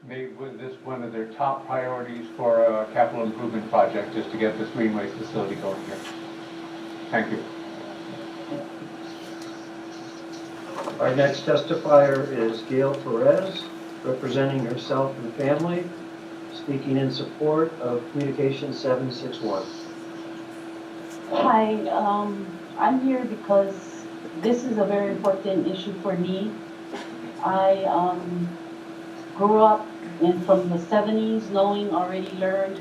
made with this one of their top priorities for a capital improvement project, just to get this green waste facility going here. Thank you. Our next testifier is Gail Perez, representing herself and family, speaking in support of Communication 761. Hi, I'm here because this is a very important issue for me. I grew up from the 70s, already learned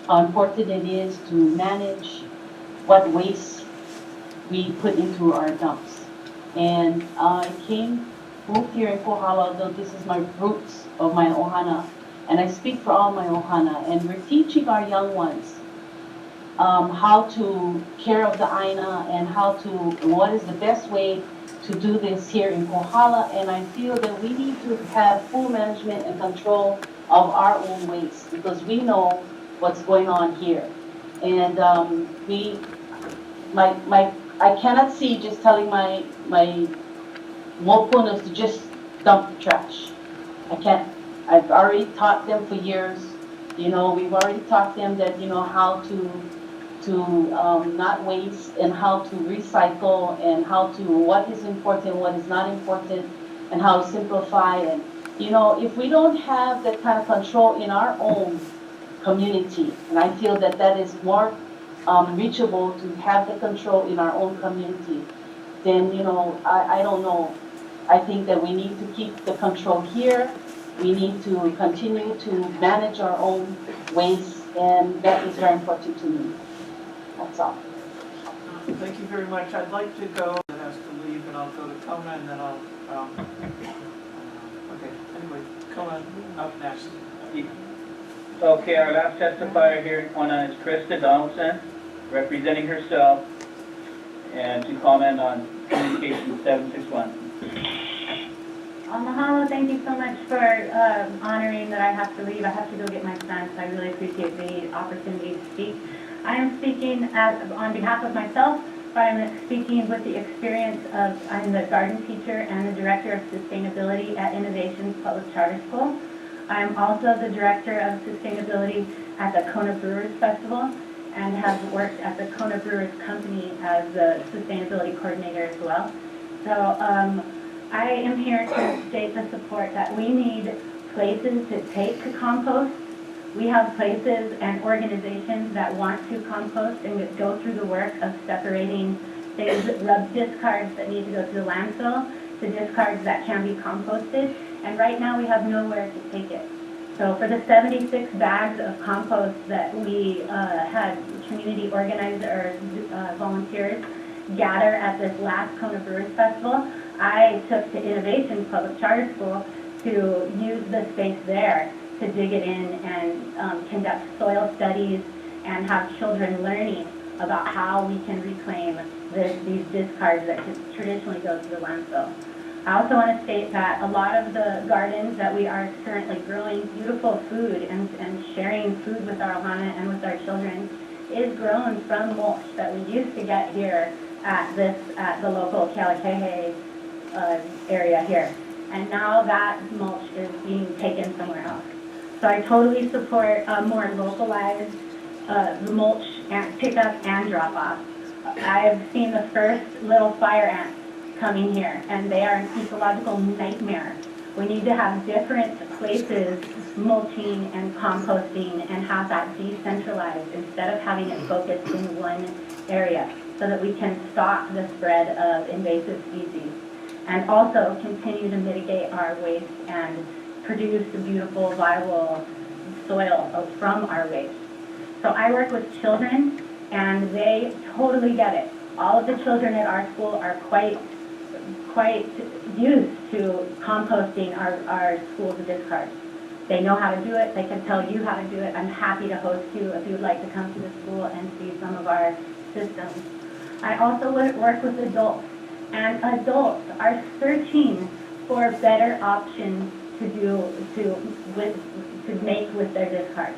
how important it is to manage what waste we put into our dumps. And I moved here in Kohala, though this is my roots of my Ohana, and I speak for all my Ohana, and we're teaching our young ones how to care of the Aina and what is the best way to do this here in Kohala. And I feel that we need to have full management and control of our own waste, because we know what's going on here. And I cannot see just telling my mopunas to just dump the trash. I can't. I've already taught them for years. We've already taught them that, how to not waste, and how to recycle, and what is important, what is not important, and how to simplify. And, if we don't have that kind of control in our own community, and I feel that that is more reachable to have the control in our own community, then, I don't know. I think that we need to keep the control here. We need to continue to manage our own waste, and that is very important to me. That's all. Thank you very much. I'd like to go, that has to leave, and I'll go to Kona, and then I'll, okay, anyway, Kona up next. Okay, our last testifier here in Kona is Krista Donaldson, representing herself, and to comment on Communication 761. Mahalo, thank you so much for honoring that I have to leave. I have to go get my son, so I really appreciate the opportunity to speak. I am speaking on behalf of myself, but I'm speaking with the experience of, I'm the garden teacher and the director of sustainability at Innovations Public Charter School. I'm also the director of sustainability at the Kona Brewers Festival, and have worked at the Kona Brewers Company as the sustainability coordinator as well. So I am here to state the support that we need places to take to compost. We have places and organizations that want to compost and go through the work of separating things, discards that need to go to the landfill to discards that can be composted. And right now we have nowhere to take it. So for the 76 bags of compost that we had community organizers or volunteers gather at this last Kona Brewers Festival, I took to Innovations Public Charter School to use the space there to dig it in and conduct soil studies and have children learning about how we can reclaim these discards that traditionally go to the landfill. I also want to state that a lot of the gardens that we are currently growing beautiful food and sharing food with our ohana and with our children is grown from mulch that we used to get here at the local Kealakehe area here. And now that mulch is being taken somewhere else. So I totally support more localized mulch and pickup and drop off. I've seen the first little fire ants coming here, and they are an ecological nightmare. We need to have different places mulching and composting and have that decentralized instead of having it focused in one area, so that we can stop the spread of invasive species and also continue to mitigate our waste and produce the beautiful, viable soil from our waste. So I work with children, and they totally get it. All of the children at our school are quite used to composting our school's discards. They know how to do it. They can tell you how to do it. I'm happy to host you if you would like to come to the school and see some of our systems. I also work with adults, and adults are searching for better options to make with their discards.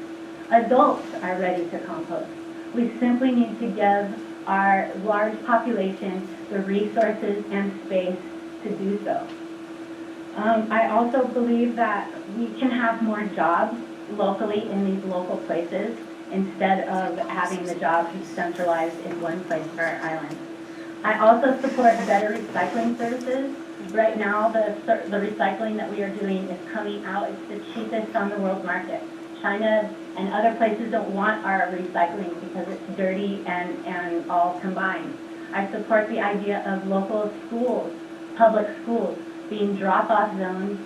Adults are ready to compost. We simply need to give our large population the resources and space to do so. I also believe that we can have more jobs locally in these local places instead of having the jobs centralized in one place for our island. I also support better recycling services. Right now, the recycling that we are doing is coming out, it's the cheapest on the world market. China and other places don't want our recycling because it's dirty and all combined. I support the idea of local schools, public schools, being drop-off zones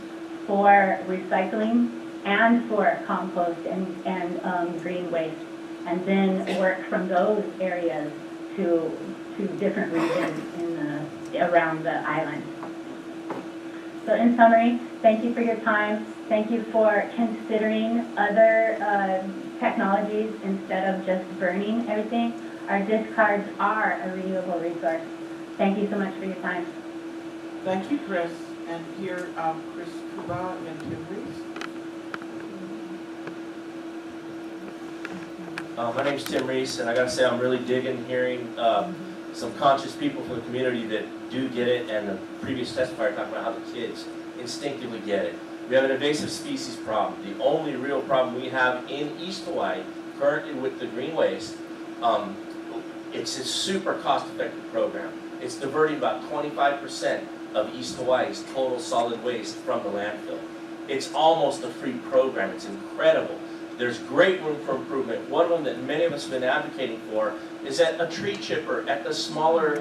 for recycling and for compost and green waste, and then work from those areas to different regions around the island. So in summary, thank you for your time. Thank you for considering other technologies instead of just burning everything. Our discards are a renewable resource. Thank you so much for your time. Thank you, Chris. And here, Chris Kuba and Tim Reese. My name's Tim Reese, and I gotta say I'm really digging hearing some conscious people from the community that do get it, and the previous testifier talked about how the kids instinctively get it. We have an invasive species problem. The only real problem we have in East Hawaii currently with the green waste, it's a super cost-effective program. It's diverting about 25% of East Hawaii's total solid waste from the landfill. It's almost a free program. It's incredible. There's great room for improvement. One of them that many of us have been advocating for is that a tree chipper at the smaller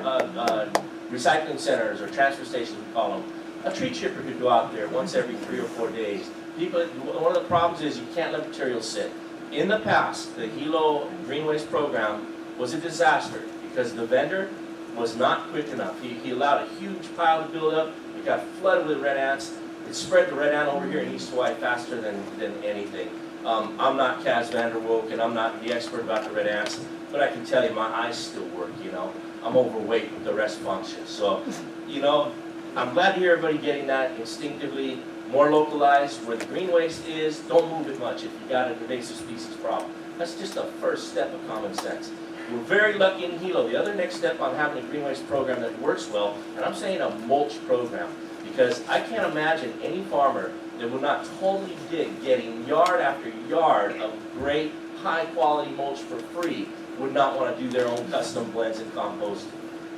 recycling centers or transfer stations, we call them. A tree chipper could go out there once every 3 or 4 days. One of the problems is you can't let material sit. In the past, the Hilo Green Waste Program was a disaster because the vendor was not quick enough. He allowed a huge pile to build up. It got flooded with red ants. It spread the red ant over here in East Hawaii faster than anything. I'm not Kaz Vanderwolk, and I'm not the expert about the red ants, but I can tell you my eyes still work, you know. I'm overweight, but the rest functions. So, you know, I'm glad to hear everybody getting that instinctively, more localized. Where the green waste is, don't move it much if you got an invasive species problem. That's just the first step of common sense. We're very lucky in Hilo. The other next step on having a green waste program that works well, and I'm saying a mulch program, because I can't imagine any farmer that would not totally dig getting yard after yard of great, high-quality mulch for free, would not want to do their own custom blends and compost.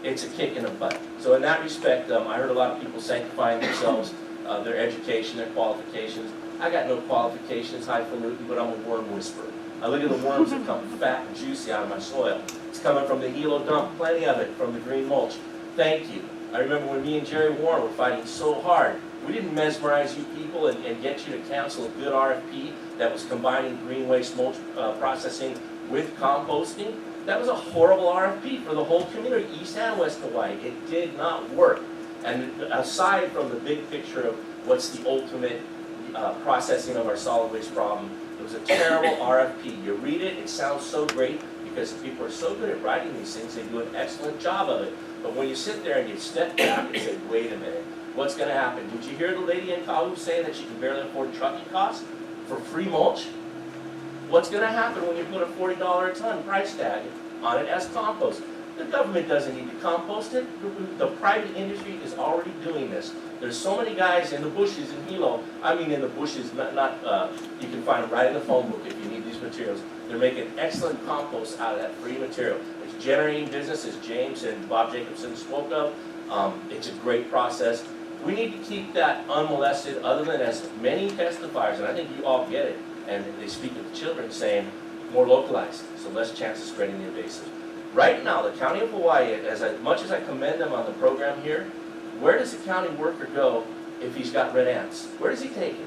It's a kick in the butt. So in that respect, I heard a lot of people sanctifying themselves, their education, their qualifications. I got no qualifications, highfalutin, but I'm a worm whisperer. I look at the worms that come fat and juicy out of my soil. It's coming from the Hilo dump, plenty of it from the green mulch. Thank you. I remember when me and Jerry Warren were fighting so hard. We didn't mesmerize you people and get you to cancel a good RFP that was combining green waste mulch processing with composting. That was a horrible RFP for the whole community, East and West Hawaii. It did not work. And aside from the big picture of what's the ultimate processing of our solid waste problem, it was a terrible RFP. You read it, it sounds so great because people are so good at writing these things, they do an excellent job of it. But when you sit there and you step back and say, wait a minute, what's going to happen? Did you hear the lady in Kahu saying that she can barely afford trucking costs for free mulch? What's going to happen when you put a $40 a ton price tag on it as compost? The government doesn't need to compost it. The private industry is already doing this. There's so many guys in the bushes in Hilo. I mean in the bushes, you can find them right in the phone book if you need these materials. They're making excellent compost out of that free material. It's generating business, as James and Bob Jacobson spoke of. It's a great process. We need to keep that unmolested, other than as many testifiers, and I think you all get it, and they speak of the children saying more localized, so less chance of spreading the invasive. Right now, the County of Hawaii, as much as I commend them on the program here, where does the county worker go if he's got red ants? Where does he take it?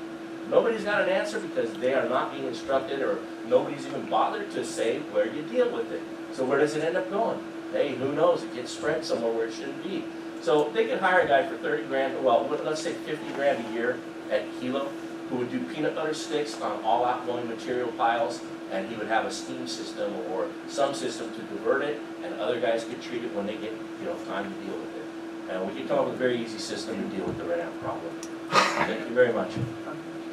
Nobody's got an answer because they are not being instructed, or nobody's even bothered to say where you deal with it. So where does it end up going? Hey, who knows? It gets spread somewhere where it shouldn't be. So they could hire a guy for 30 grand, well, let's say 50 grand a year at Hilo, who would do peanut butter sticks on all outgoing material piles, and he would have a steam system or some system to divert it, and other guys could treat it when they get, time to deal with it. And we could come up with a very easy system to deal with the red ant problem. Thank you very much.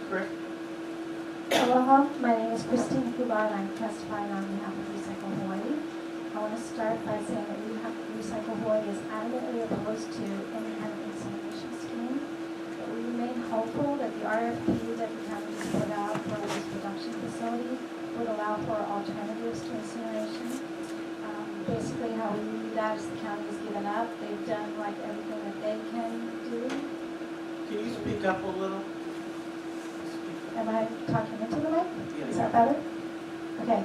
Chris? Aloha, my name is Christine Kuba, and I'm testifying on behalf of Recycle Hawaii. I want to start by saying that Recycle Hawaii is adamantly opposed to any kind of incineration scheme, but we remain RFP that the county just put out for a waste production facility would allow for alternatives to incineration. Basically, how we read that is the county has given up. They've done like everything that they can do. Can you speak up a little? Am I talking into the mic? Yeah, Is that better? Okay.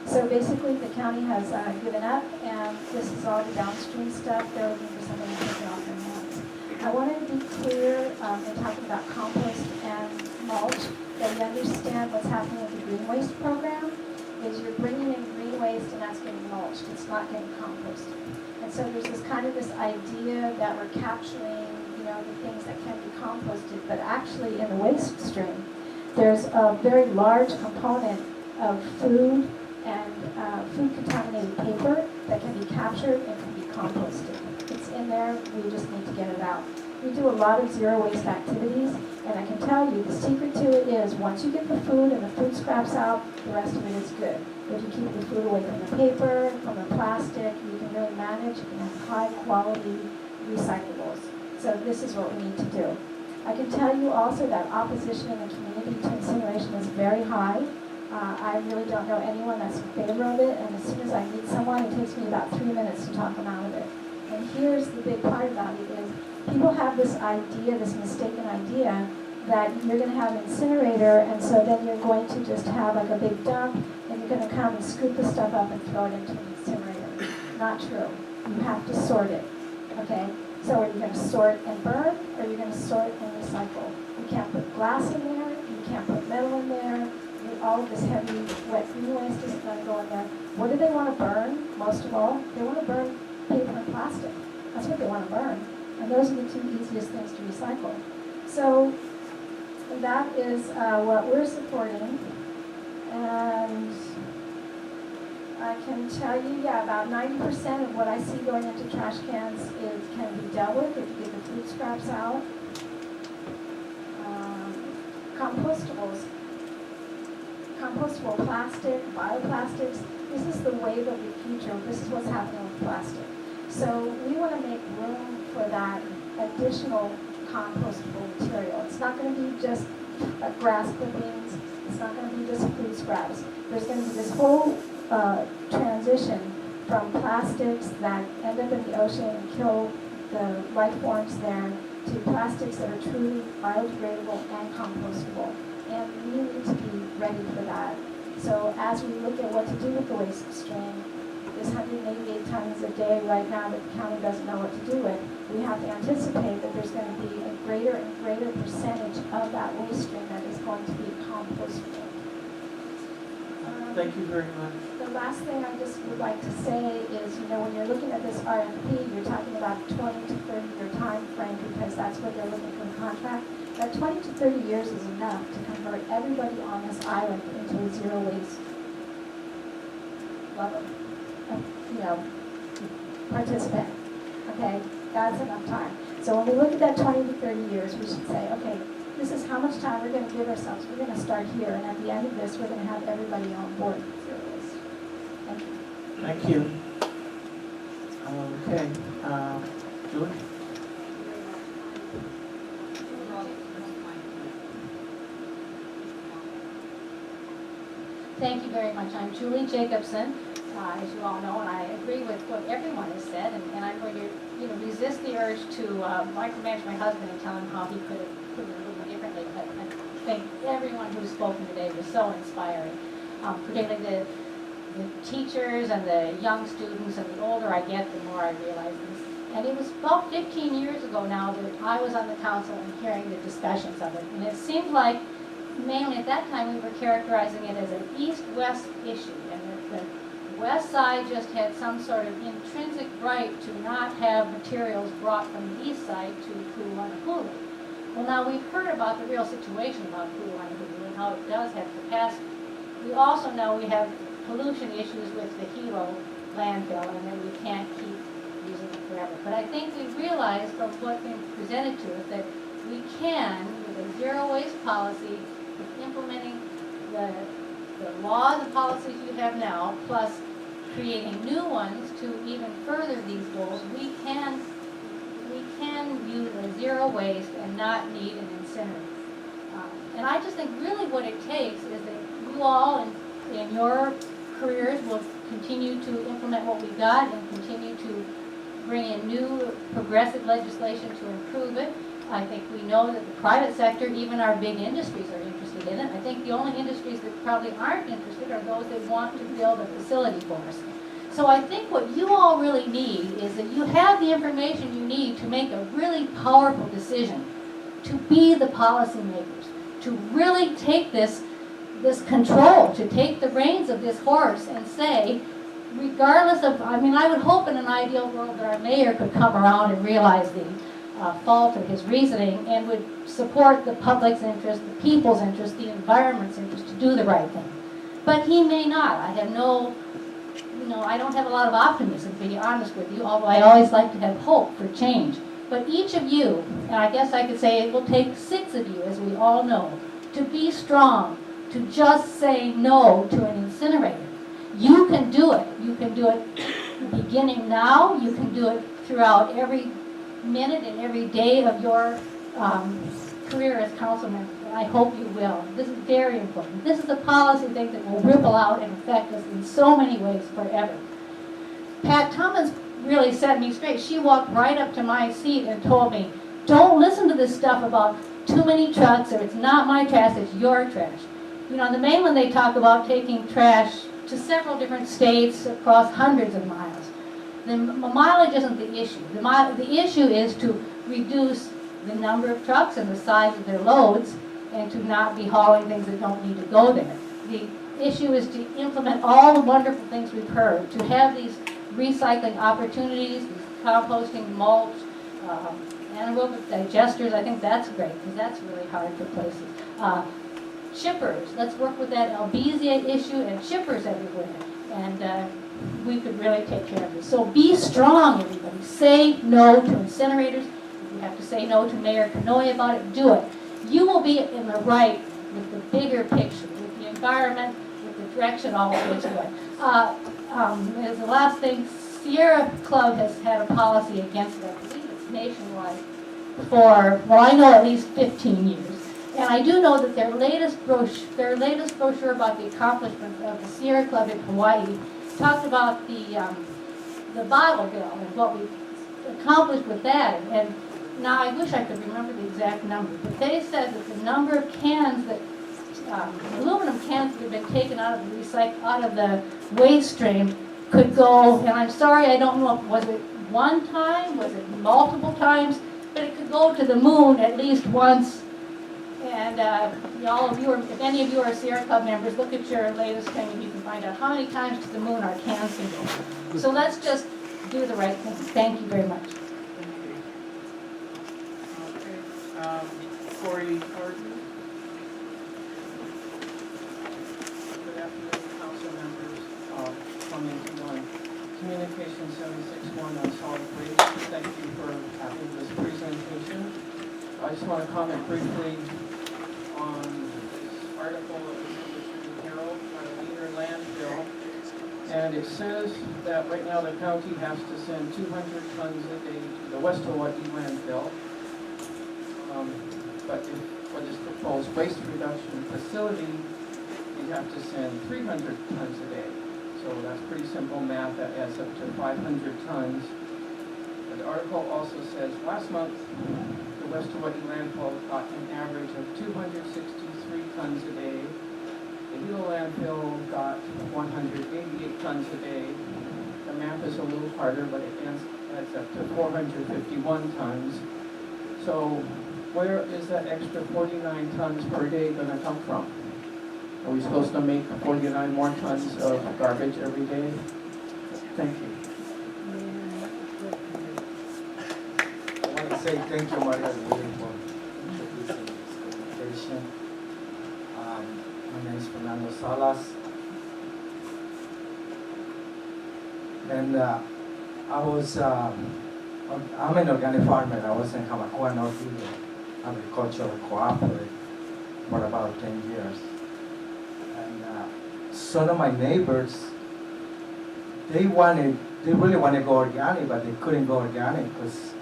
So basically, the county has given up, and this is all the downstream stuff. They're looking for somebody to take it off their hands. I wanted to be clear in talking about compost and mulch, that you understand what's happening with the green waste program is you're bringing in green waste and that's getting mulched. It's not getting composted. And so there's this kind of this idea that we're capturing, you know, the things that can be composted, but actually in the waste stream, there's a very large component of food and food contaminated paper that can be captured and can be composted. It's in there, we just need to get it out. We do a lot of zero waste activities, and I can tell you the secret to it is once you get the food and the food scraps out, the rest of it is good. If you keep the food away from the paper, from the plastic, you can really manage, you can have high quality recyclables. So this is what we need to do. I can tell you also that opposition in the community to incineration is very high. I really don't know anyone that's in favor of it, and as soon as I meet someone, it takes me about 3 minutes to talk them out of it. And here's the big part about it is people have this idea, this mistaken idea, that you're going to have an incinerator, and so then you're going to just have like a big dump, and you're going to come and scoop the stuff up and throw it into an incinerator. Not true. You have to sort it, okay? So are you going to sort and burn, or are you going to sort and recycle? You can't put glass in there, you can't put metal in there, all of this heavy, wet green waste isn't going to go in there. What do they want to burn, most of all? They want to burn paper and plastic. That's what they want to burn. And those are the two easiest things to recycle. So that is what we're supporting. And I can tell you, yeah, about 90% of what I see going into trash cans can be dealt with if you get the food scraps out. Compostables. Compostable plastic, bioplastics, this is the wave of the future. This is what's happening with plastic. So we want to make room for that additional compostable material. It's not going to be just grass clippings. It's not going to be just food scraps. There's going to be this whole transition from plastics that end up in the ocean and kill the life forms there to plastics that are truly biodegradable and compostable. And we need to be ready for that. So as we look at what to do with the waste stream, this 188 tons a day right now that the county doesn't know what to do with, we have to anticipate that there's going to be a greater and greater percentage of that waste stream that is going to be compostable. Thank you very much. The last thing I just would like to say is, you know, when you're looking at this RFP, you're talking about 20 to 30-year time frame because that's what they're looking for the contract. That 20 to 30 years is enough to convert everybody on this island into a zero waste level, you know, participant. Okay, that's enough time. So when we look at that 20 to 30 years, we should say, okay, this is how much time we're going to give ourselves. We're going to start here, and at the end of this, we're going to have everybody on board with zero waste. Thank you. Thank you. Okay, Julie? Thank you very much. I'm Julie Jacobson, as you all know, and I agree with what everyone has said, and I'm going to, you know, resist the urge to micromanage my husband and tell him how he could have put it a little differently, but I think everyone who's spoken today was so inspiring, particularly the teachers and the young students, and the older I get, the more I realize this. And it was about 15 years ago now that I was on the council and hearing the discussions of it, and it seemed like mainly at that time we were characterizing it as an east-west issue, and that the west side just had some sort of intrinsic right to not have materials brought from the east side to Kuluwanahulu. Well, now we've heard about the real situation about Kuluwanahulu and how it does have capacity. We also know we have pollution issues with the Hilo landfill and that we can't keep using it forever. But I think we realized from what's been presented to us that we can, with a zero waste policy, with implementing the laws and policies you have now, plus creating new ones to even further these goals, we can use a zero waste and not need an incinerator. And I just think really what it takes is that you all in your careers will continue to implement what we've got and continue to bring in new progressive legislation to improve it. I think we know that the private sector, even our big industries, are interested in it. I think the only industries that probably aren't interested are those that want to build a facility for us. So I think what you all really need is that you have the information you need to make a really powerful decision, to be the policymakers, to really take this control, to take the reins of this horse and say, regardless of, I mean, I would hope in an ideal world that our mayor could come around and realize the fault of his reasoning and would support the public's interest, the people's interest, the environment's interest to do the right thing. But he may not. I have no, I don't have a lot of optimism, to be honest with you, although I always like to have hope for change. But each of you, and I guess I could say it will take 6 of you, as we all know, to be strong, to just say no to an incinerator. You can do it. You can do it beginning now. You can do it throughout every minute and every day of your career as councilman. I hope you will. This is very important. This is a policy thing that will ripple out and affect us in so many ways forever. Pat Cummins really set me straight. She walked right up to my seat and told me, don't listen to this stuff about too many trucks, or it's not my trash, it's your trash. On the mainland they talk about taking trash to several different states across hundreds of miles. The mileage isn't the issue. The issue is to reduce the number of trucks and the size of their loads and to not be hauling things that don't need to go there. The issue is to implement all the wonderful things we've heard, to have these recycling opportunities, these composting, mulch, anaerobic digesters. I think that's great because that's really hard for places. Shippers, let's work with that Albizia issue and shippers everywhere. And we could really take care of this. So be strong, everybody. Say no to incinerators. If you have to say no to Mayor Kanoy about it, do it. You will be in the right with the bigger picture, with the environment, with the direction all of this way. As the last thing, Sierra Club has had a policy against it. I believe it's nationwide for, well, I know at least 15 years. And I do know that their latest brochure about the accomplishments of the Sierra Club in Hawaii talked about the bottle bill and what we accomplished with that. And now I wish I could remember the exact number, but they said that the number of cans that aluminum cans that have been taken out of the waste stream could go. And I'm sorry, I don't know. Was it one time? Was it multiple times? But it could go to the moon at least once. And all of you, if any of you are Sierra Club members, look at your latest thing and you can find out how many times to the moon our cans can go. So let's just do the right thing. Thank you very much. Thank you. Okay, Corey Horton. Good afternoon, council members. Comment on Communication 761 on solid waste. Thank you for having this presentation. I just want to comment briefly on this article that was published in the Herald on a Wiener landfill. And it says that right now the county has to send 200 tons a day to the West Hawaii landfill. But for this proposed waste reduction facility, you have to send 300 tons a day. So that's pretty simple math. That adds up to 500 tons. The article also says last month, the West Hawaii landfill got an average of 263 tons a day. The Hilo landfill got 188 tons a day. The math is a little harder, but it adds up to 451 tons. So where is that extra 49 tons per day going to come from? Are we supposed to make 49 more tons of garbage every day? Thank you. I want to say thank you, Maria, for introducing this presentation. My name is Fernando Salas. And I'm an organic farmer. I was in Hamakua North Agricultural Cooperative for about 10 years. And some of my neighbors, they really want to go organic, but they couldn't go organic because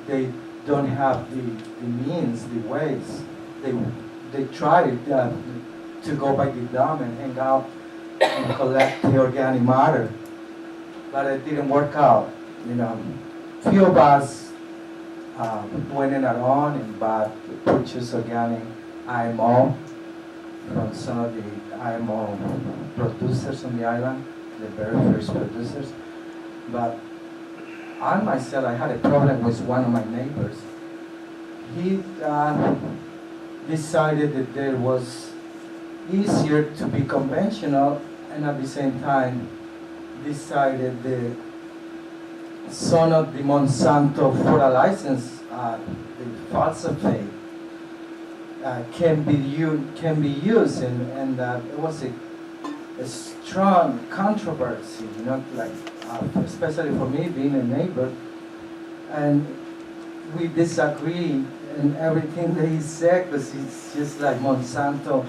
they don't have the means, the ways they tried to go by the dam and hang out and collect the organic matter, but it didn't work out. Few of us went in our own and bought purchased organic IMO from some of the IMO producers on the island, the very first producers. But I myself, I had a problem with one of my neighbors. He decided that it was easier to be conventional, and at the same time decided the son of the Monsanto for a license, the falsified, can be used, and it was a strong controversy, especially for me being a neighbor, and we disagree in everything that he said, because it's just like Monsanto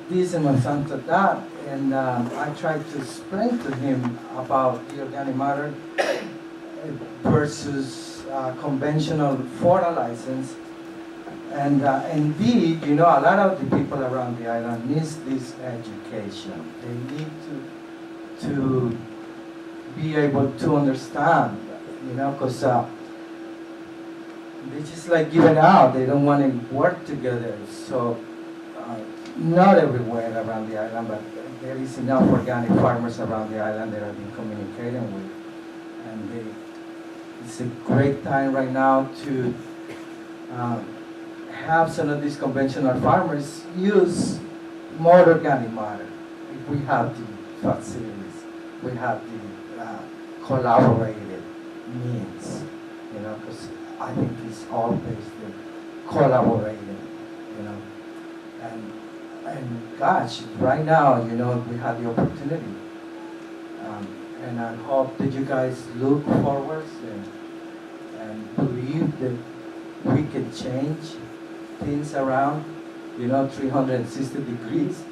this and Monsanto that, and I tried to explain to him about the organic matter versus conventional for a license. And indeed, a lot of the people around the island need this education. They need to be able to understand, because they just like giving out. They don't want to work together. So not everywhere around the island, but there is enough organic farmers around the island that I've been communicating with. And it's a great time right now to have some of these conventional farmers use more organic matter. If we have the facilities, we have the collaborated means, because I think it's all based in collaborating, and gosh, right now, we have the opportunity, and I hope that you guys look forward and believe that we can change things around, 360 degrees,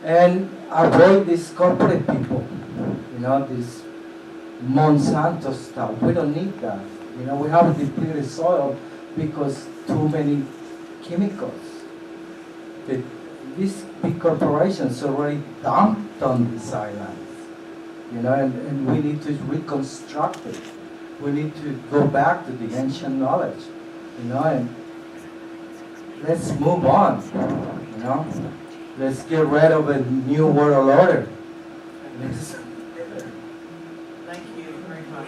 and avoid these corporate people, this Monsanto stuff. We don't need that. We have depleted soil because too many chemicals. These big corporations already dumped on these islands, and we need to reconstruct it. We need to go back to the ancient knowledge, and let's move on, Let's get rid of a new world order. Thank you very much.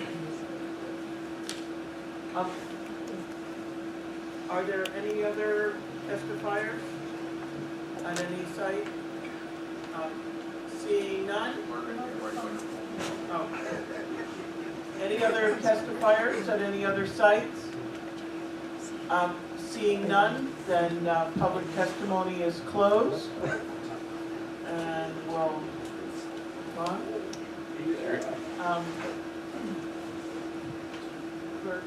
Are there any other testifiers on any site? Seeing none? Oh. Any other testifiers at any other sites? Seeing none, then public testimony is closed. And we'll move on. Clerk,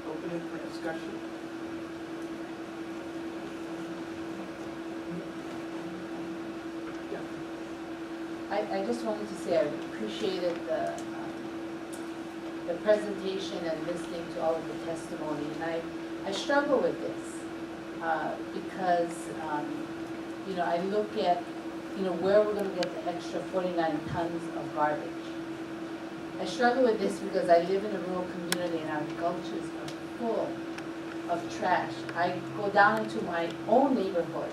open it for discussion. I just wanted to say I appreciated the presentation and listening to all of the testimony, and I struggle with this because I look at where we're going to get the extra 49 tons of garbage. I struggle with this because I live in a rural community and our gulches are full of trash. I go down into my own neighborhood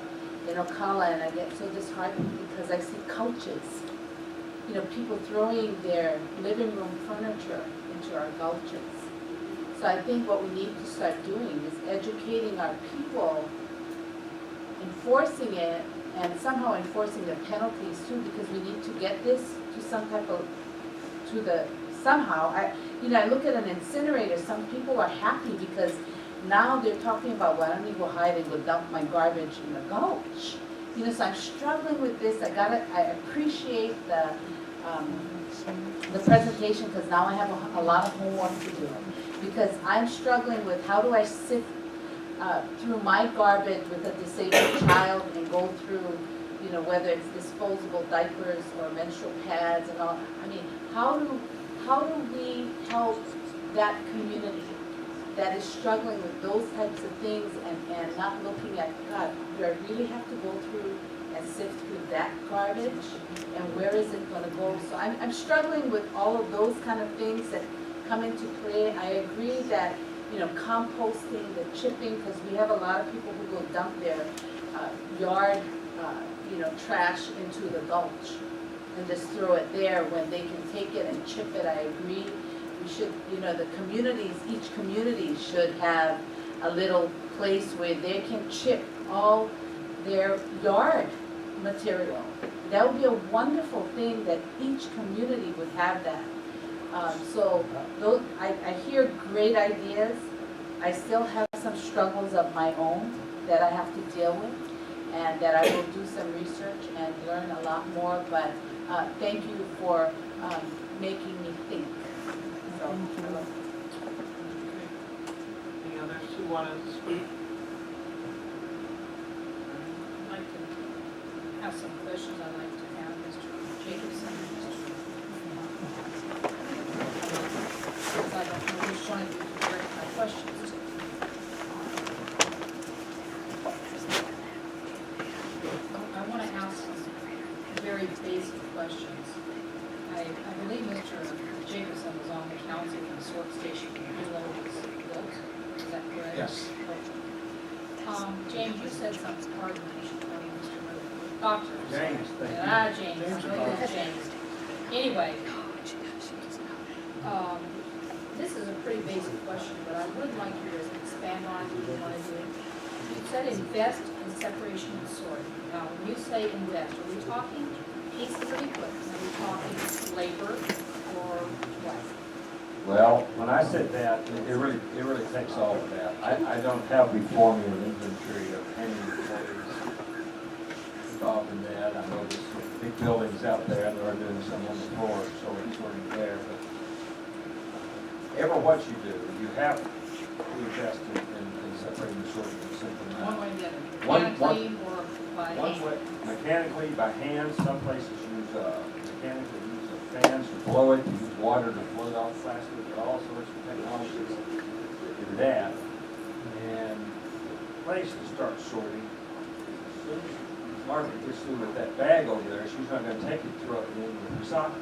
in Ocala and I get so disheartened because I see couches, people throwing their living room furniture into our gulches. So I think what we need to start doing is educating our people, enforcing it, and somehow enforcing the penalties too, because we need to get this to some type of, somehow. I look at an incinerator, some people are happy because now they're talking about, well, let me go hide and go dump my garbage in the gulch. So I'm struggling with this. I appreciate the presentation because now I have a lot of homework to do. Because I'm struggling with how do I sift through my garbage with a disabled child and go through, whether it's disposable diapers or menstrual pads and all. I mean, how do we help that community that is struggling with those types of things and not looking at, God, do I really have to go through and sift through that garbage? And where is it gonna go? So I'm struggling with all of those kind of things that come into play. I agree that, you know, composting, the chipping, because we have a lot of people who go dump their yard, you know, trash into the gulch and just throw it there when they can take it and chip it. I agree. We should, you know, the communities, each community should have a little place where they can chip all their yard material. That would be a wonderful thing that each community would have that. So those, I hear great ideas. I still have some struggles of my own that I have to deal with, and that I will do some research and learn a lot more, but thank you for making me think. So, Any others who want to speak? I'd like to have some questions I'd like to have Mr. Jacobson and Mr. Because I don't know which one of you to direct my questions to. I want to ask some very basic questions. I believe Mr. Jacobson was on the council when the sort station below was built. Is that correct? Yes. James, you said something, pardon me, Mr. Doctor. James, thank you. James, James I know it's James. Anyway, this is a pretty basic question, but I would like you to expand on it if you want to do it. You said invest in separation and sorting. Now, when you say invest, are we talking pieces of equipment? Are we talking labor or what? Well, when I said that, it really takes all of that. I don't have before me an inventory of any employees involved in that. I know there's some big buildings out there, and they're doing some on the floor, so it's sorting there. But ever what you do, you have to invest in separating the sorting and simple One matter. way or the other, One- mechanically or by One hand? way, mechanically, by hand, some places use, mechanically use fans to blow it, use water to float off plastic, there are all sorts of technologies to do that. And the place to start sorting, as soon as Margaret gets through with that bag over there, she's not gonna take it, throw it in the recycle.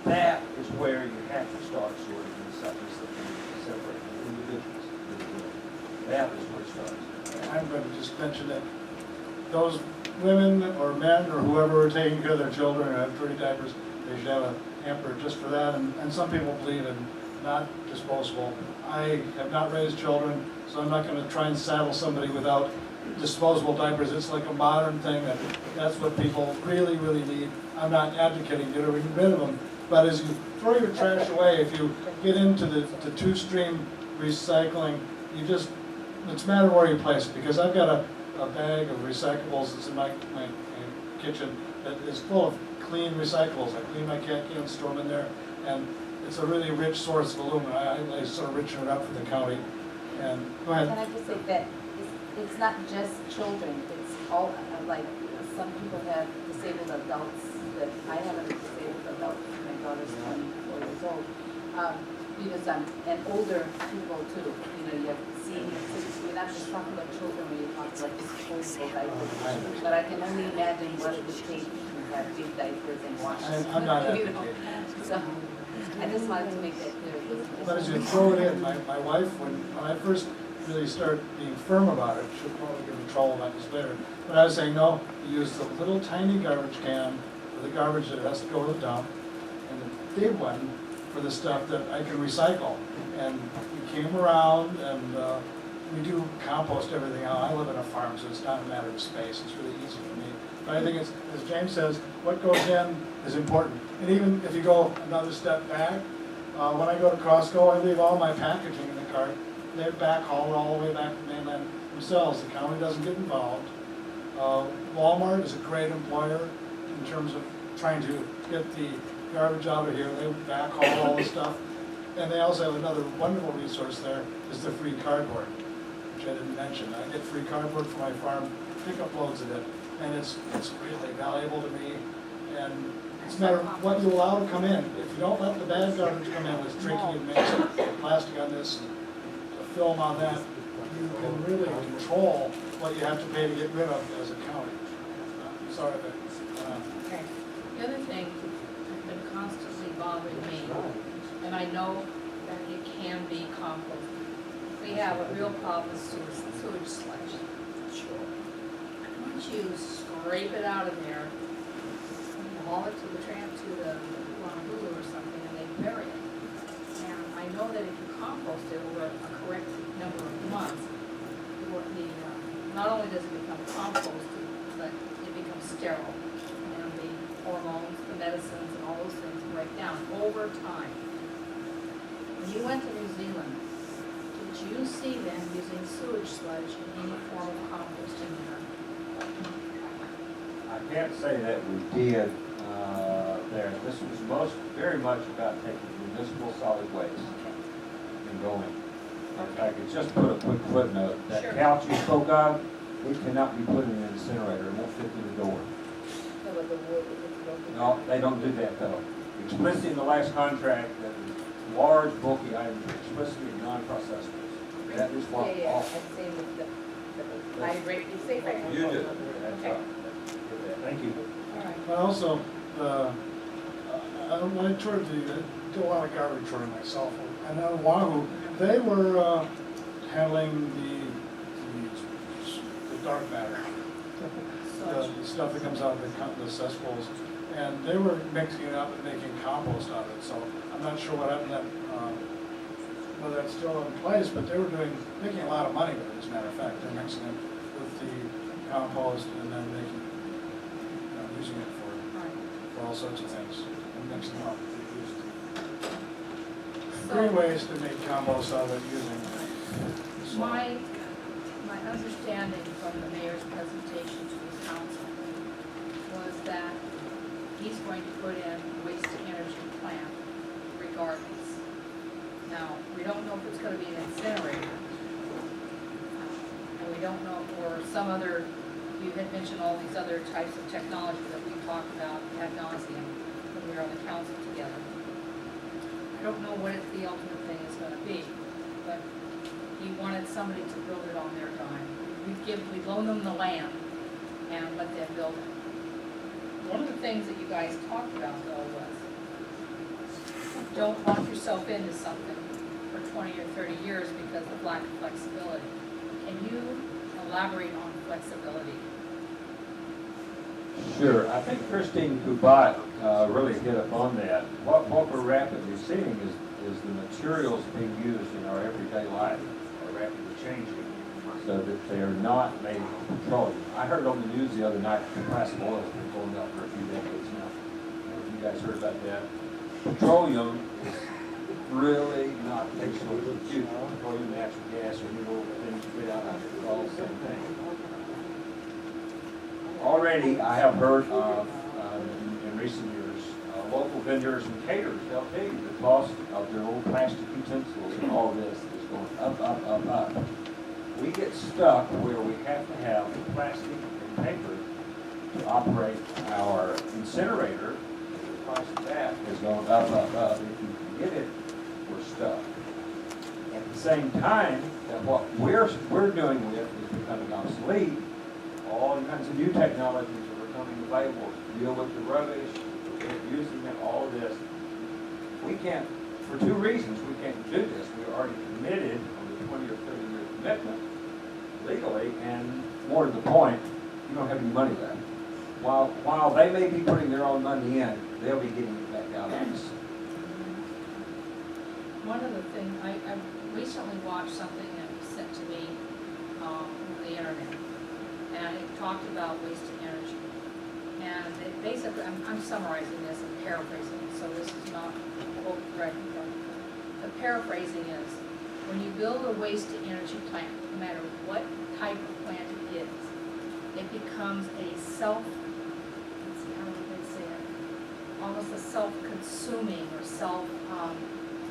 That is where you have to start sorting the substance that can be separated individuals. That is where it starts. I'm going to just mention that those women or men or whoever are taking care of their children or have dirty diapers, they should have a hamper just for that. And some people believe in not disposable. I have not raised children, so I'm not going to try and saddle somebody without disposable diapers. It's like a modern thing that's what people really, really need. I'm not advocating getting rid of them. But as you throw your trash away, if you get into the two-stream recycling, it's a matter of where you place it. Because I've got a bag of recyclables that's in my kitchen that is full of clean recyclables. I clean my cat cans, store them in there, and it's a really rich source of aluminum. I sort of richen it up for the county. And go ahead. Can I just say that it's not just children, it's all, like, some people have disabled adults, that I have a disabled adult, my daughter's 24 years old. And older people too, you know, you have seniors, we're not just talking about children, when you talk like disposable diapers. But I can only imagine what it would take to have big diapers and wash them. I'm not You know, so, I just wanted to make that clear. But as you throw it in, my wife, when I first really started being firm about it, she'll probably get in trouble about this later, but I was saying, no, you use the little tiny garbage can for the garbage that has to go to the dump, and the big one for the stuff that I can recycle. And we came around, and we do compost everything out. I live in a farm, so it's not a matter of space. It's really easy for me. But I think it's, as James says, what goes in is important. And even if you go another step back, when I go to Costco, I leave all my packaging in the cart. They're backhauled all the way back to mainland themselves. The county doesn't get involved. Walmart is a great employer in terms of trying to get the garbage out of here. They backhaul all the stuff. And they also have another wonderful resource there, is the free cardboard, which I didn't mention. I get free cardboard from my farm, pick up loads of it, and it's really valuable to me. And it's a matter of what you allow to come in. If you don't let the bad garbage come in with drinking and mixing, plastic on this, film on that, you can really control what you have to pay to get rid of as a county. Sorry, but, Okay. The other thing that's been constantly bothering me, and I know that it can be composted. We have a real problem with sewage sludge. Once you scrape it out of there, haul it to the Honolulu or something, and they bury it. And I know that if you compost it over a correct number of months, not only does it become composted, but it becomes sterile. And the hormones, the medicines, and all those things break down over time. When you went to New Zealand, did you see them using sewage sludge in any form of composting there? I can't say that we did there. This was very much about taking municipal solid waste and going. If I could just put a quick footnote, that Sure. couch you spoke of, it cannot be put in an incinerator, it won't fit through the door. So with the wood, it's broken No, they don't do that though. Explicitly in the last contract, that the large bulky items are explicitly non-processables. That is what. Yeah, all- I'd say with the hydrate, you say right? You do. That's Okay. right. Thank you. All right. but also, when I toured do a lot of garbage touring myself, and on Oahu, they were handling the dark matter, the stuff that comes out of the cesspools, and they were mixing it up and making compost out of it. So I'm not sure what happened, whether that's still in place, but they were making a lot of money with it, as a matter of fact. They're mixing it with the compost and then using it for all sorts of things, and mixing them up. Green ways to make compost out of it using soil. My understanding from the mayor's presentation to his council was that he's going to put in a waste-to-energy plant regardless. Now, we don't know if it's gonna be an incinerator. And we don't know, or some other, you had mentioned all these other types of technology that we talked about ad nauseum when we were on the council together. I don't know what the ultimate thing is gonna be, but he wanted somebody to build it on their dime. We'd loan them the land and let them build it. One of the things that you guys talked about though was, don't lock yourself into something for 20 or 30 years because of lack of flexibility. Can you elaborate on flexibility? Sure. I think Christine Kubat really hit upon that. What we're rapidly seeing is the materials being used in our everyday life are rapidly changing so that they are not made from petroleum. I heard on the news the other night that the price of oil has been going up for a few decades now. You guys heard about that? Petroleum is really not fixed with the future. Petroleum, natural gas, renewable things you get out of it, all the same thing. Already, I have heard in recent years, local vendors and caterers, they'll tell you the cost of their old plastic utensils and all this is going up, up, up, up. We get stuck where we have to have plastic and paper to operate our incinerator. The price of that is going up, up, up. If you can get it, we're stuck. At the same time, that what we're doing with is becoming obsolete. All kinds of new technologies are becoming available to deal with the rubbish, using it, all of this. We can't, for two reasons, we can't do this. We're already committed on the 20 or 30-year commitment legally, and more to the point, you don't have any money left. While they may be putting their own money in, they'll be getting it back out of us. One of the things, I recently watched something that was sent to me on the internet, and it talked about waste to energy. And it basically, I'm summarizing this and paraphrasing it, so this is not quote correct. The paraphrasing is, when you build a waste to energy plant, no matter what type of plant it is, it becomes a let's see, how would they say it? Almost a self-consuming or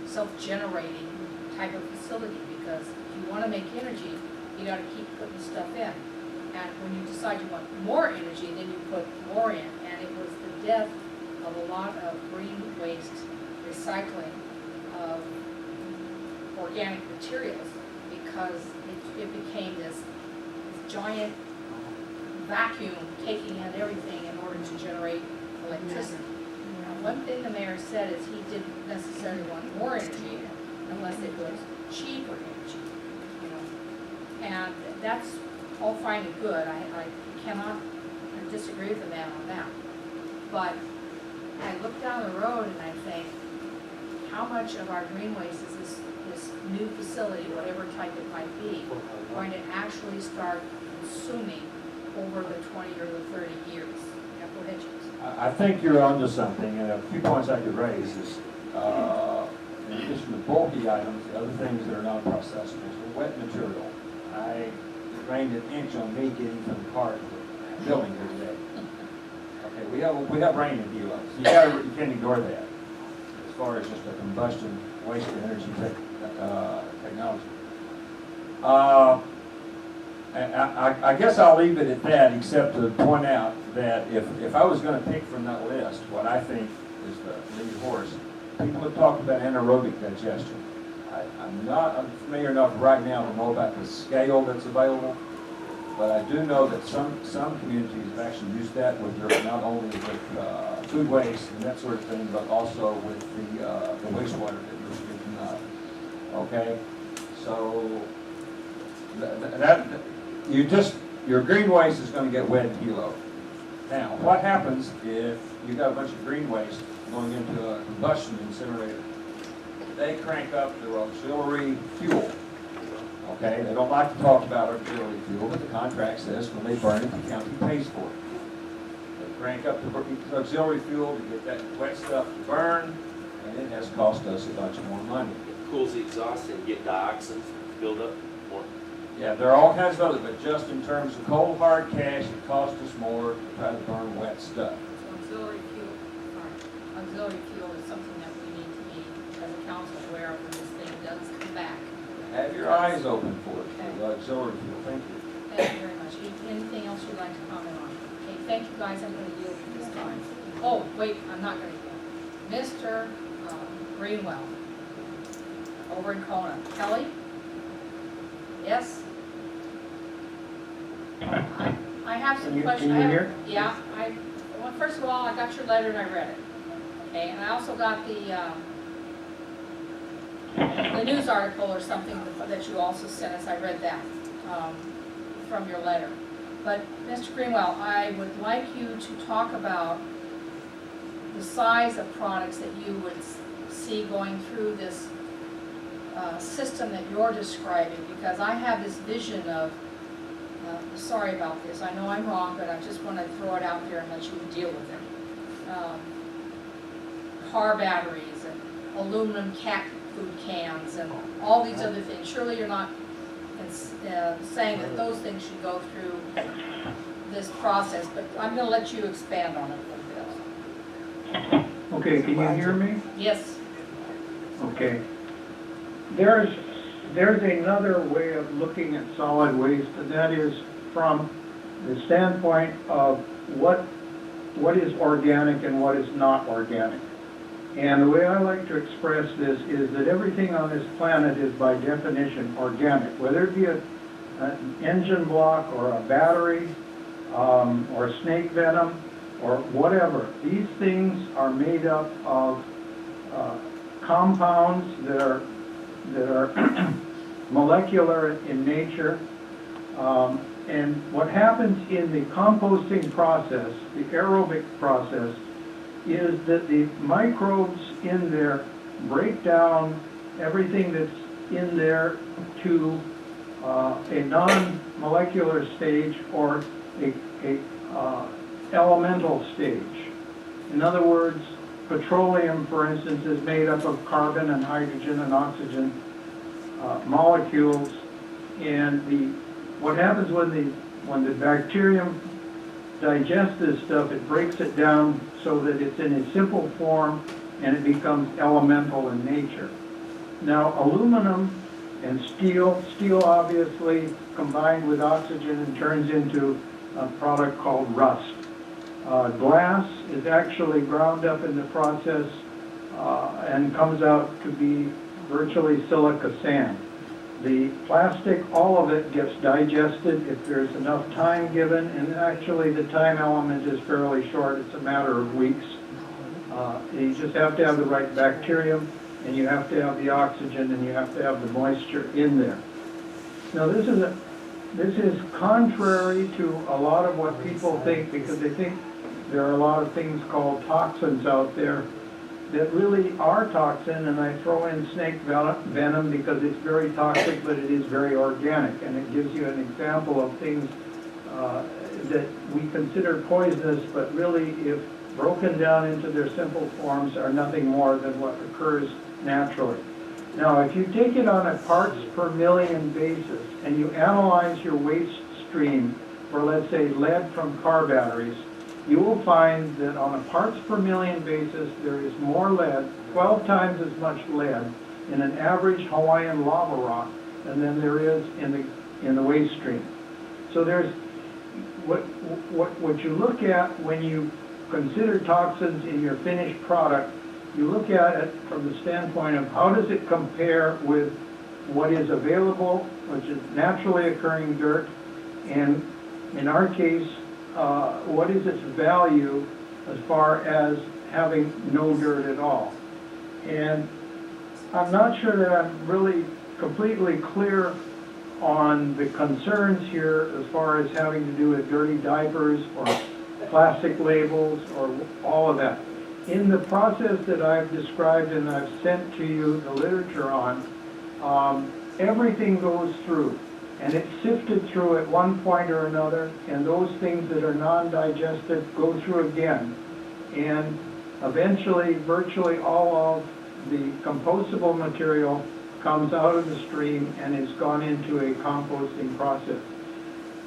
self-generating type of facility, because if you want to make energy, you got to keep putting stuff in. And when you decide you want more energy, then you put more in. And it was the death of a lot of green waste recycling of organic materials because it became this giant vacuum taking in everything in order to generate electricity. Now, one thing the mayor said is he didn't necessarily want more energy unless it was cheaper energy, you know. And that's all fine and good. I cannot disagree with the man on that. But I look down the road and I think, how much of our green waste is this new facility, whatever type it might be, going to actually start consuming over the 20 or the 30 years? Yeah, go ahead, James. I think you're onto something, and a few points I could raise is, in addition to bulky items, the other things that are non-processable is the wet material. It rained an inch on me getting from the car to the building here today. Okay, we have rain in Hilo, so you can't ignore that as far as just a combustion waste to energy technology. I guess I'll leave it at that, except to point out that if I was going to pick from that list what I think is the lead horse, people have talked about anaerobic digestion. I'm not familiar enough right now to know about the scale that's available, but I do know that some communities have actually used that with their, not only with food waste and that sort of thing, but also with the wastewater that you're speaking of. Okay, so your green waste is going to get wet in Hilo. Now, what happens if you got a bunch of green waste going into a combustion incinerator? They crank up their auxiliary fuel. Okay, they don't like to talk about auxiliary fuel, but the contract says when they burn it, the county pays for it. They crank up the auxiliary fuel to get that wet stuff to burn, and it has cost us a bunch more money. It cools the exhaust and get dioxins build up more. Yeah, there are all kinds of other, but just in terms of cold hard cash, it costs us more to try to burn wet stuff. So auxiliary fuel is something that we need to be, as a council, aware of when this thing does come back. Have your eyes open for it, for the auxiliary fuel. Thank you. Thank you very much. Anything else you'd like to comment on? Okay, thank you guys, I'm gonna yield for this time. Oh, wait, I'm not gonna yield. Mr. Greenwell, over in Kona. Kelly? Yes? I have some questions. Can you hear? Yeah, well, first of all, I got your letter and I read it. Okay, and I also got the news article or something that you also sent us. I read that from your letter. But Mr. Greenwell, I would like you to talk about the size of products that you would see going through this system that you're describing, because I have this vision of, sorry about this, I know I'm wrong, but I just want to throw it out there and let you deal with it. Car batteries and aluminum cat food cans and all these other things. Surely you're not saying that those things should go through this process, but I'm going to let you expand on it a little bit. Okay, can you hear me? Yes. Okay. There's another way of looking at solid waste, and that is from the standpoint of what is organic and what is not organic. And the way I like to express this is that everything on this planet is by definition organic, whether it be an engine block or a battery or snake venom or whatever. These things are made up of compounds that are molecular in nature. And what happens in the composting process, the aerobic process, is that the microbes in there break down everything that's in there to a non-molecular stage or a elemental stage. In other words, petroleum, for instance, is made up of carbon and hydrogen and oxygen molecules, and what happens when the bacterium digests this stuff, it breaks it down so that it's in a simple form and it becomes elemental in nature. Now, aluminum and steel obviously combined with oxygen and turns into a product called rust. Glass is actually ground up in the process and comes out to be virtually silica sand. The plastic, all of it gets digested if there's enough time given, and actually the time element is fairly short. It's a matter of weeks. You just have to have the right bacterium, and you have to have the oxygen, and you have to have the moisture in there. Now this is contrary to a lot of what people think, because they think there are a lot of things called toxins out there that really are toxin, and I throw in snake venom because it's very toxic, but it is very organic, and it gives you an example of things that we consider poisonous, but really, if broken down into their simple forms, are nothing more than what occurs naturally. Now, if you take it on a parts per million basis, and you analyze your waste stream for, let's say, lead from car batteries, you will find that on a parts per million basis, there is more lead, 12 times as much lead, in an average Hawaiian lava rock than there is in the waste stream. So there's what you look at when you consider toxins in your finished product. You look at it from the standpoint of how does it compare with what is available, which is naturally occurring dirt, and in our case, what is its value as far as having no dirt at all. And I'm not sure that I'm really completely clear on the concerns here as far as having to do with dirty diapers or plastic labels or all of that. In the process that I've described and I've sent to you the literature on, everything goes through. And it's sifted through at one point or another, and those things that are non-digested go through again. And eventually, virtually all of the compostable material comes out of the stream and is gone into a composting process.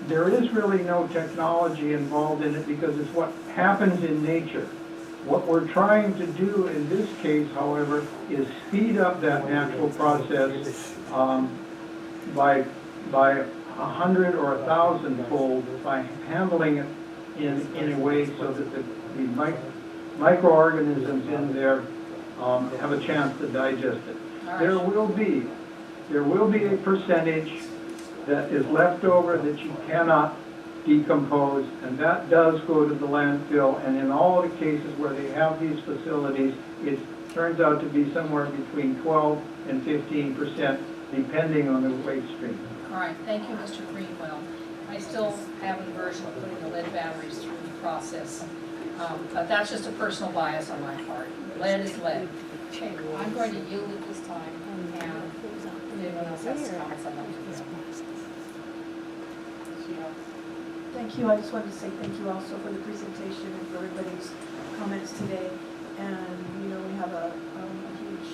There is really no technology involved in it because it's what happens in nature. What we're trying to do in this case, however, is speed up that natural process by 100 or 1,000-fold by handling it in a way so that the microorganisms in there have a chance to digest it. There will be a percentage that is left over that you cannot decompose, and that does go to the landfill. And in all the cases where they have these facilities, it turns out to be somewhere between 12 and 15%, depending on the waste stream. All right, thank you, Mr. Greenwell. I still have an aversion of putting the lead batteries through the process, but that's just a personal bias on my part. Lead is lead. Okay, I'm going to yield at this time, and if anyone else has comments, I'd like to hear. Thank you. I just wanted to say thank you also for the presentation and for everybody's comments today. And, you know, we have a huge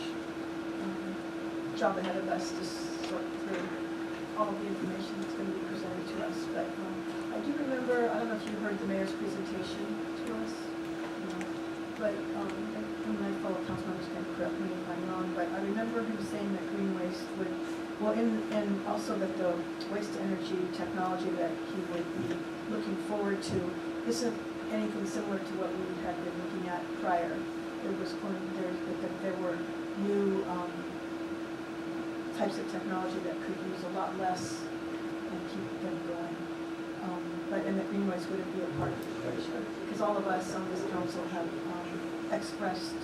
job ahead of us to sort through all of the information that's going to be presented to us. But I do remember, I don't know if you heard the mayor's presentation to us, but my fellow council members can correct me if I'm wrong, but I remember him saying that green waste would, well, and also that the waste to energy technology that he would be looking forward to isn't anything similar to what we had been looking at prior. There were new types of technology that could use a lot less and keep them going. And that green waste wouldn't be a part of the equation. Because all of us on this council have expressed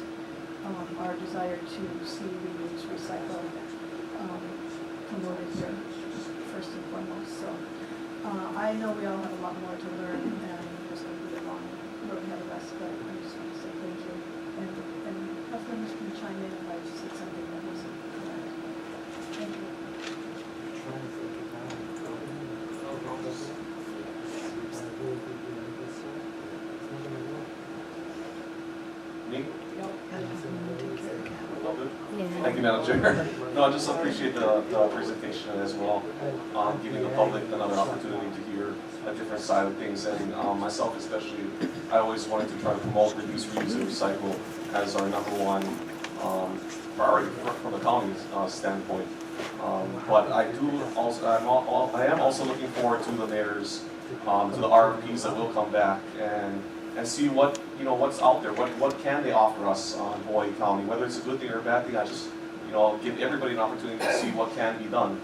our desire to see reuse, recycle, promoted here, first and foremost. So I know we all have a lot more to learn, and there's going to be a long road ahead of us, but I just want to say thank you. And health members can chime in if I just said something that wasn't correct. Thank you. Me? Thank you, Madam Chair. No, I just appreciate the presentation as well, giving the public another opportunity to hear a different side of things. And myself especially, I always wanted to try to promote reduce, reuse, and recycle as our #1 priority from the county's standpoint. But I am also looking forward to the mayor's, to the RFPs that will come back and see what, what's out there, what can they offer us on Hawaii County, whether it's a good thing or a bad thing. I just, give everybody an opportunity to see what can be done.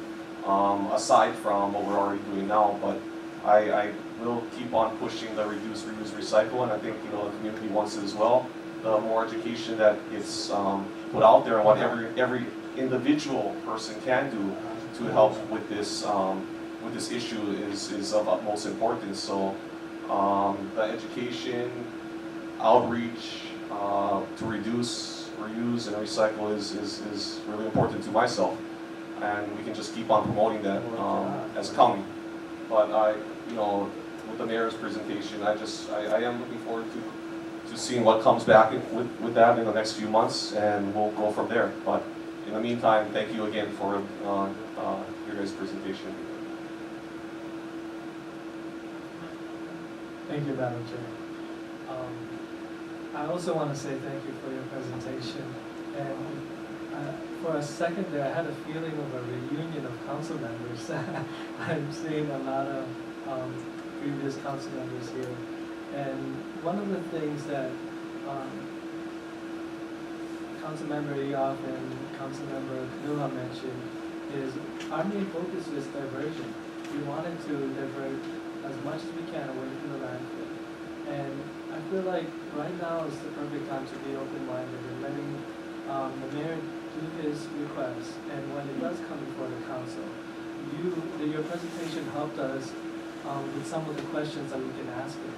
aside from what we're already doing now. But I will keep on pushing the reduce, reuse, recycle, and I think, you know, the community wants it as well. The more education that gets put out there, and what every individual person can do to help with this issue is of utmost importance. So the education, outreach to reduce, reuse, and recycle is really important to myself, and we can just keep on promoting that as a county. But you know, with the mayor's presentation, I am looking forward to seeing what comes back with that in the next few months, and we'll go from there. But in the meantime, thank you again for your guys' presentation. Thank you, Madam Chair. I also want to say thank you for your presentation. And for a second there, I had a feeling of a reunion of council members. I'm seeing a lot of previous council members here. And one of the things that Councilmember Eoff and Councilmember Canula mentioned is our main focus is diversion. We wanted to divert as much as we can away from the landfill. And I feel like right now is the perfect time to be open-minded and letting the mayor do his request. And when it does come before the council, your presentation helped us with some of the questions that we can ask him.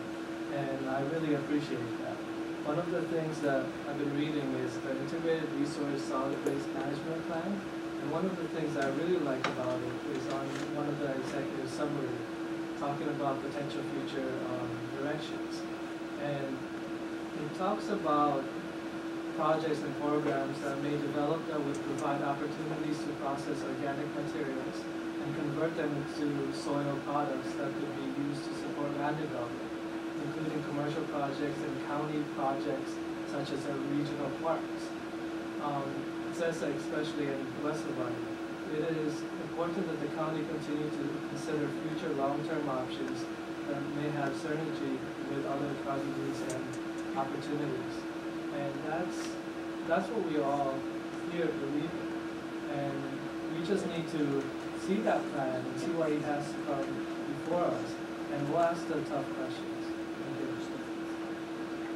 And I really appreciate that. One of the things that I've been reading is the Integrated Resource Solid Waste Management Plan. And one of the things that I really like about it is on one of the executive summary, talking about potential future directions. And it talks about projects and programs that may develop that would provide opportunities to process organic materials and convert them into soil products that could be used to support land development, including commercial projects and county projects such as our regional parks. It says that especially in West Hawaii, it is important that the county continue to consider future long-term options that may have synergy with other projects and opportunities. And that's what we all here believe in. And we just need to see that plan and see what he has to come before us, and we'll ask the tough questions. Thank you.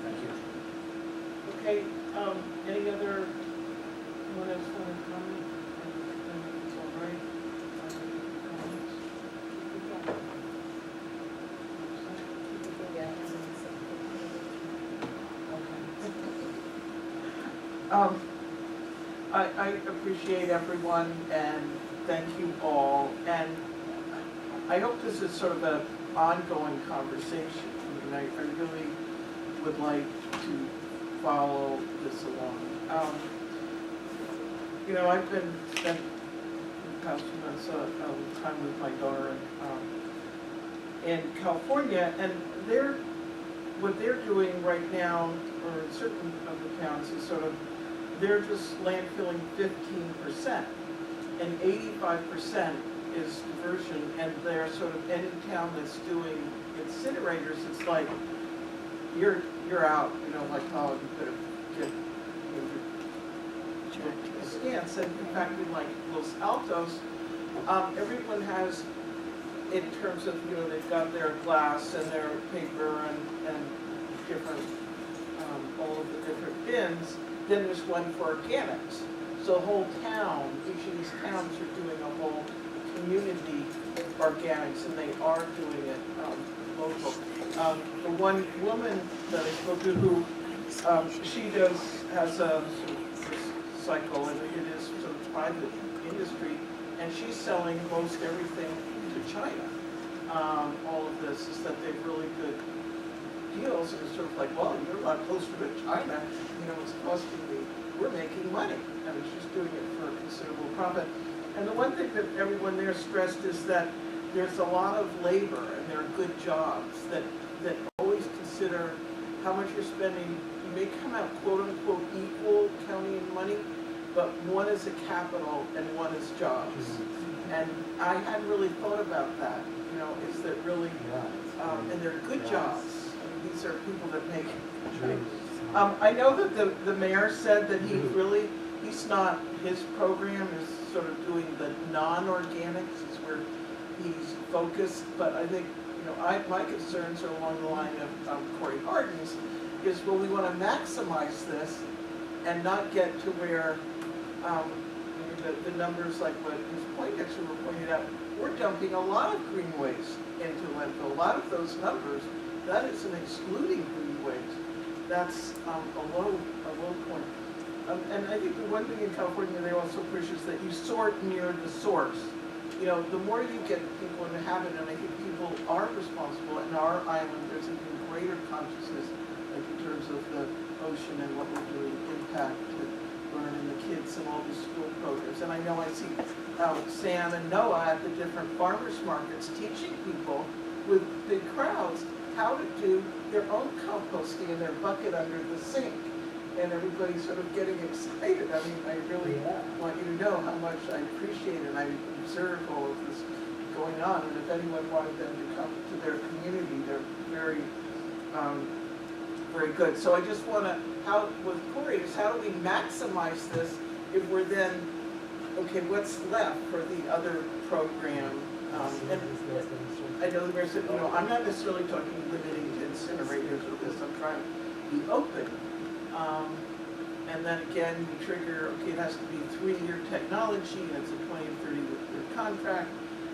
Thank you. Okay, any other, anyone else want to comment? It's all right. I appreciate everyone and thank you all, and I hope this is sort of an ongoing conversation. I mean, I really would like to follow this along. You know, I've been spent the past few months time with my daughter in California, and what they're doing right now, or in certain of the towns, is sort of they're just landfilling 15%, and 85% is diversion, and they're sort of any town that's doing incinerators, it's like you're out, you know, like, oh, you better get a stance. And in fact, in like Los Altos, everyone has, in terms of, you know, they've got their glass and their paper and different, all of the different bins. Then there's one for organics. So the whole town, each of these towns are doing a whole community organics, and they are doing it local. The one woman that I spoke to who, she has a cycle, and it is sort of private industry, and she's selling most everything to China. All of this is that they've really good deals, and it's sort of like, well, you're a lot closer to China, you know, it's costing me, we're making money. I mean, she's doing it for a considerable profit. And the one thing that everyone there stressed is that there's a lot of labor, and there are good jobs that always consider how much you're spending. You may come out quote unquote equal county in money, but one is a capital and one is jobs. And I hadn't really thought about that, you know, is that really, and they're good jobs. These are people that make. I know that the mayor said that he he's not, his program is sort of doing the non-organics, is where he's focused, but I think, my concerns are along the line of Corey Harden's, is, well, we want to maximize this and not get to where the numbers like what Ms. Poindexter were pointing out, we're dumping a lot of green waste into landfill. A lot of those numbers, that isn't excluding green waste. That's a low point. And I think the one thing in California they also push is that you sort near the source. The more you get people in the habit, and I think people are responsible, in our island there's an even greater consciousness, like in terms of the ocean and what we're doing, impact to learning the kids and all the school programs. And I know I see Sam and Noah at the different farmers markets teaching people with big crowds how to do their own composting in their bucket under the sink. And everybody's sort of getting excited. I mean, I really want you to know how much I appreciate it. And I observe all of this going on. And if anyone wanted them to come to their community, they're very, very good. So I just want to, with Corey, is how do we maximize this if we're then, okay, what's left for the other program? And I know there's, I'm not necessarily talking limiting to incinerators with this. I'm trying to be open. And then again, you trigger, okay, it has to be 3-year technology, and it's a 20 or 30-year contract.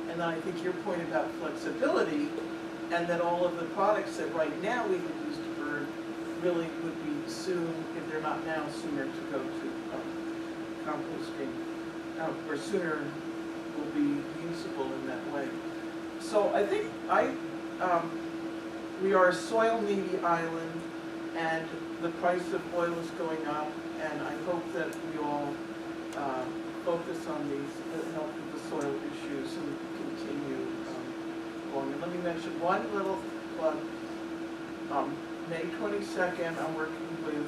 And then I think your point about flexibility, and that all of the products that right now we can use to burn really would be soon, if they're not now, sooner to go to composting, or sooner will be usable in that way. So I think we are a soil-needy island, and the price of oil is going up, and I hope that we all focus on these, the health of the soil issues, and continue going. And let me mention one little plug. May 22nd, I'm working with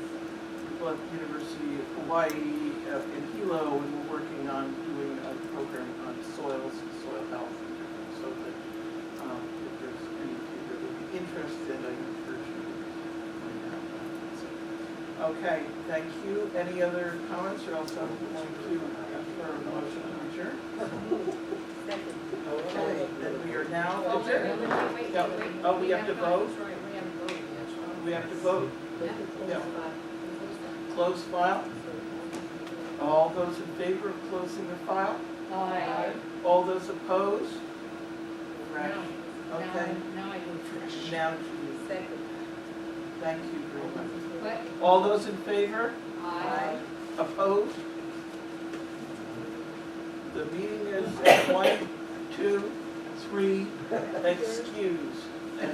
people at the University of Hawaii in Hilo, and we're working on doing a program on soils and soil health. So that if there's anything that would be interested, I encourage you to find out about that. So, okay, thank you. Any other comments, or else I'm going to ask for a motion to adjourn? Okay, then we are now adjourned. Oh, we have to vote? We have to vote? Yeah. Close file? All those in favor of closing the file? Aye. All those opposed? Right. Okay. Now I vote for Now, thank you very much. What? All those in favor? Aye. Opposed? The meeting is at 1, 2, 3, excused. And